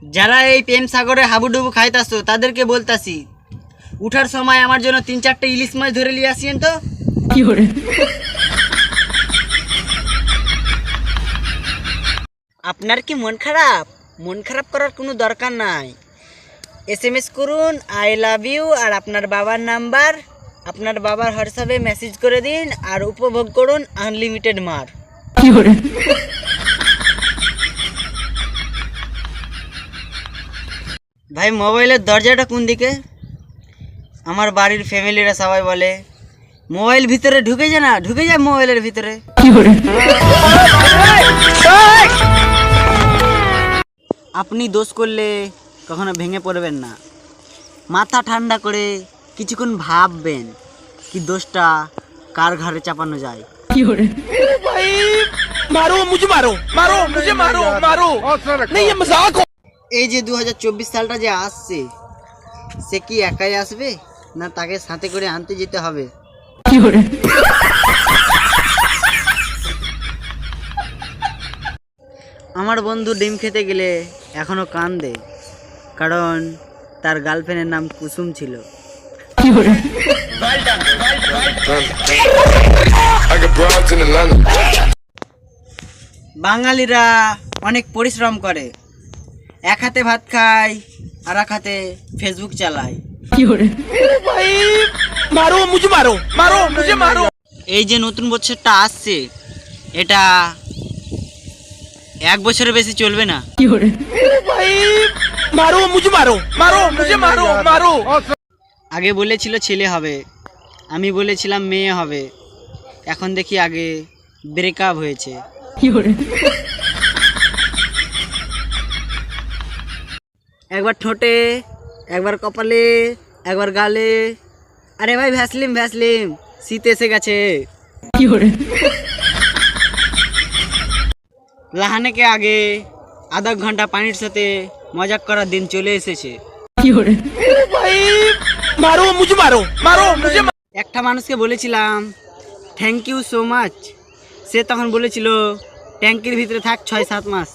যারা এই প্রেম সাগরে হাবুডুবু খাইতাছো তাদেরকে বলতাছি, উঠার সময় আমার জন্য 3-4টে ইলিশ মাছ ধরে নিয়ে আসিয়েন তো। আপনার কি মন খারাপ? মন খারাপ করার কোনো দরকার নাই। SMS করুন আই লাভ ইউ আর আপনার বাবার নাম্বার, আপনার বাবার হোয়াটসঅ্যাপে মেসেজ করে দিন আর উপভোগ করুন আনলিমিটেড মার। ভাই মোবাইলের দরজাটা কোন দিকে? আমার বাড়ির ফ্যামিলিরা সবাই বলে মোবাইল ভিতরে ঢুকে যায় না, ঢুকে যায় মোবাইলের ভিতরে। আপনি দোষ করলে কখনো ভেঙে পড়বেন না, মাথা ঠান্ডা করে কিছুক্ষণ ভাববেন কি দোষটা কার ঘাড়ে চাপানো যায়। এই যে 2024 সালটা যে আসছে, সে কি একাই আসবে না তাকে সাথে করে আনতে যেতে হবে? আমার বন্ধু ডিম খেতে গেলে এখনো কান্দে, কারণ তার গার্লফ্রেন্ডের নাম কুসুম ছিল। বাঙালিরা অনেক পরিশ্রম করে, এক হাতে ভাত খায় আর এক হাতে ফেসবুক চালায়। এই যে নতুন বছরটা আসছে, এটা 1 বছরের বেশি চলবে না। আগে বলেছিল ছেলে হবে, আমি বলেছিলাম মেয়ে হবে, এখন দেখি আগে ব্রেকআপ হয়েছে। একবার ঠোঁটে, একবার কপালে, একবার গালে। আরে ভাই ভ্যাসলিম ভ্যাসলিম, শীত এসে গেছে। লাহানেকে আগে আধা ঘন্টা পানির সাথে মজাক করার দিন চলে এসেছে। একটা মানুষকে বলেছিলাম থ্যাংক ইউ সো মাচ, সে তখন বলেছিল ট্যাঙ্কির ভিতরে থাক 6-7 মাস।